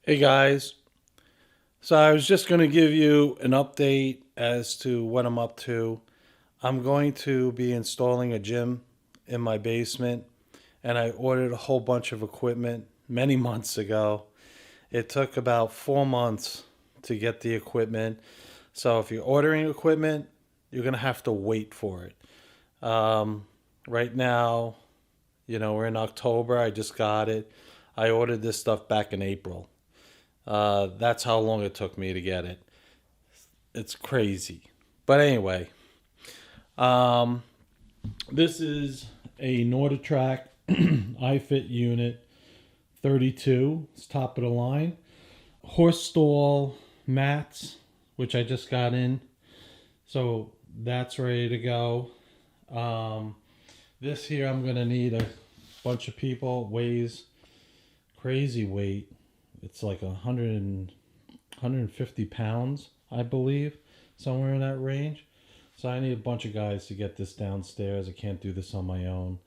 Hey guys, so I was just going to give you an update as to what I'm up to. I'm going to be installing a gym in my basement, and I ordered a whole bunch of equipment many months ago. It took about 4 months to get the equipment. So if you're ordering equipment, you're going to have to wait for it. Um, right now, we're in October. I just got it. I ordered this stuff back in April. That's how long it took me to get it. It's crazy. But anyway, um, this is a NordiTrack iFit unit 32. It's top of the line. Horse stall mats, which I just got in. So that's ready to go. This here I'm going to need a bunch of people. It weighs crazy weight. It's like 150 pounds, I believe, somewhere in that range. So I need a bunch of guys to get this downstairs. I can't do this on my own.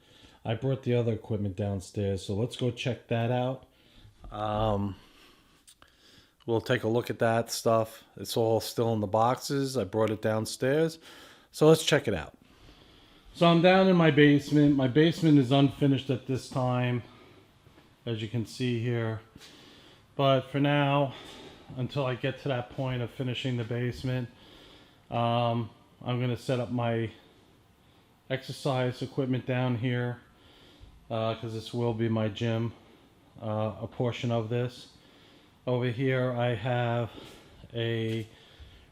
I brought the other equipment downstairs, so let's go check that out. Um, we'll take a look at that stuff. It's all still in the boxes. I brought it downstairs, so let's check it out. So I'm down in my basement. My basement is unfinished at this time, as you can see here. But for now, until I get to that point of finishing the basement, I'm going to set up my exercise equipment down here because this will be my gym, a portion of this. Over here I have a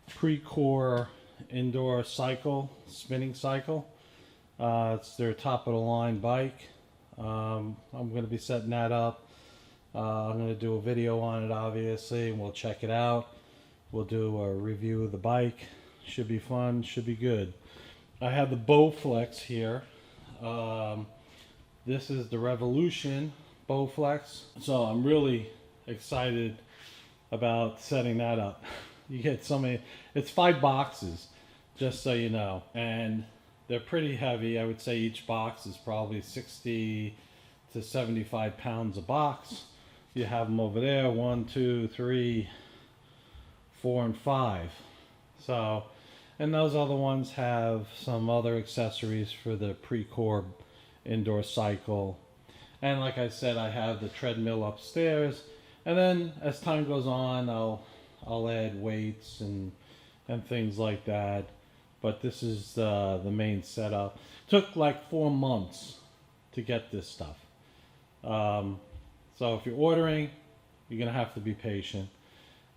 Precor indoor spinning cycle. It's their top of the line bike. I'm going to be setting that up. I'm going to do a video on it, obviously, and we'll check it out. We'll do a review of the bike. Should be fun, should be good. I have the Bowflex here. This is the Revolution Bowflex. So I'm really excited about setting that up. You get it's 5 boxes, just so you know. And they're pretty heavy. I would say each box is probably 60 to 75 pounds a box. You have them over there, 1, 2, 3, 4, and 5. So, and those other ones have some other accessories for the Precor indoor cycle. And like I said, I have the treadmill upstairs. And then as time goes on, I'll add weights and things like that. But this is the main setup. Took like 4 months to get this stuff. So if you're ordering, you're gonna have to be patient.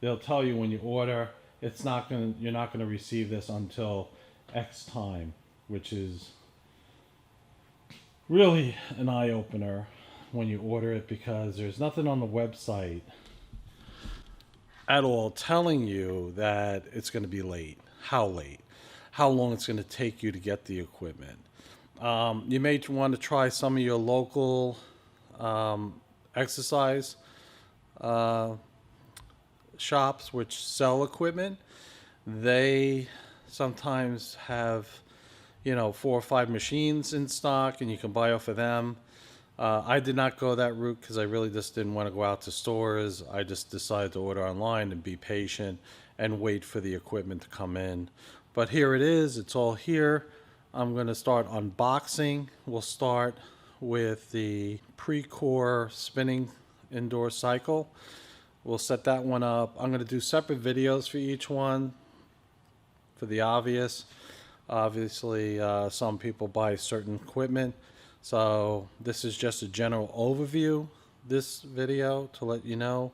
They'll tell you when you order, you're not gonna receive this until X time, which is really an eye opener when you order it, because there's nothing on the website at all telling you that it's gonna be late, how long it's gonna take you to get the equipment. You may want to try some of your local exercise shops which sell equipment. They sometimes have 4 or 5 machines in stock, and you can buy off of them. I did not go that route because I really just didn't want to go out to stores. I just decided to order online and be patient and wait for the equipment to come in. But here it is. It's all here. I'm going to start unboxing. We'll start with the Precor spinning indoor cycle. We'll set that one up. I'm going to do separate videos for each one for the obviously some people buy certain equipment, so this is just a general overview, this video, to let you know.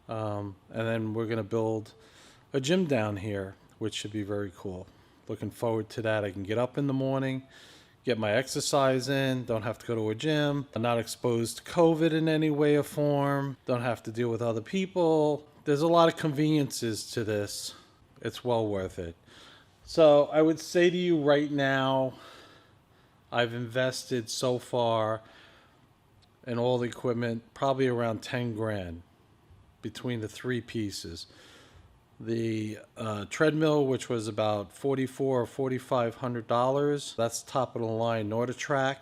And then we're going to build a gym down here, which should be very cool. Looking forward to that. I can get up in the morning, get my exercise in, don't have to go to a gym. I'm not exposed to COVID in any way or form, don't have to deal with other people. There's a lot of conveniences to this. It's well worth it. So I would say to you right now, I've invested so far in all the equipment probably around 10 grand between the 3 pieces. The treadmill, which was about $4,400 or $4,500, that's top of the line NordiTrack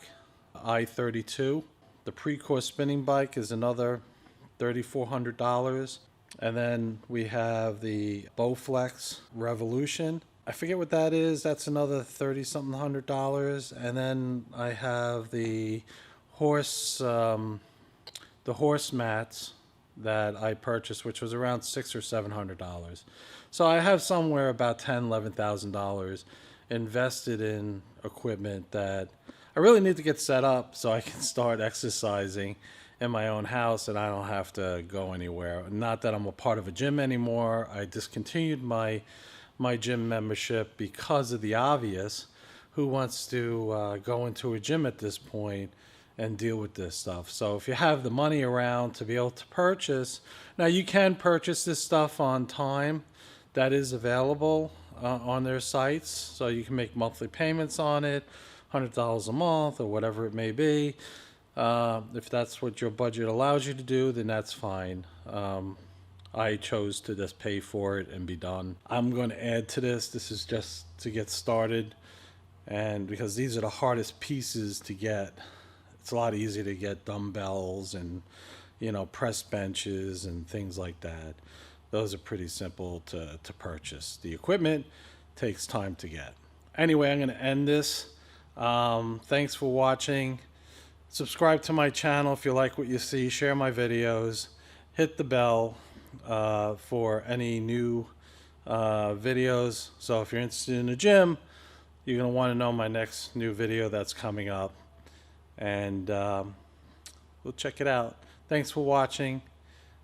I-32. The Precor spinning bike is another $3,400. And then we have the Bowflex Revolution. I forget what that is. That's another 30 something $100. And then I have the horse mats that I purchased, which was around $600 or $700. So I have somewhere about $11,000 invested in equipment that I really need to get set up so I can start exercising in my own house and I don't have to go anywhere. Not that I'm a part of a gym anymore. I discontinued my gym membership because of the obvious. Who wants to go into a gym at this point and deal with this stuff? So if you have the money around to be able to purchase, now you can purchase this stuff on time. That is available on their sites, so you can make monthly payments on it, $100 a month or whatever it may be. If that's what your budget allows you to do, then that's fine. I chose to just pay for it and be done. I'm going to add to this. This is just to get started, and because these are the hardest pieces to get. It's a lot easier to get dumbbells and, press benches and things like that. Those are pretty simple to purchase. The equipment takes time to get. Anyway, I'm going to end this. Thanks for watching. Subscribe to my channel if you like what you see. Share my videos. Hit the bell for any new videos. So if you're interested in the gym, you're going to want to know my next new video that's coming up. And we'll check it out. Thanks for watching,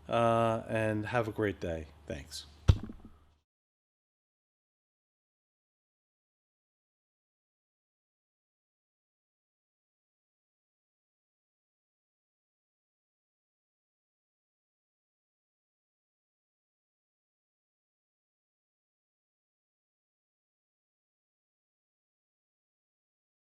and have a great day. Thanks.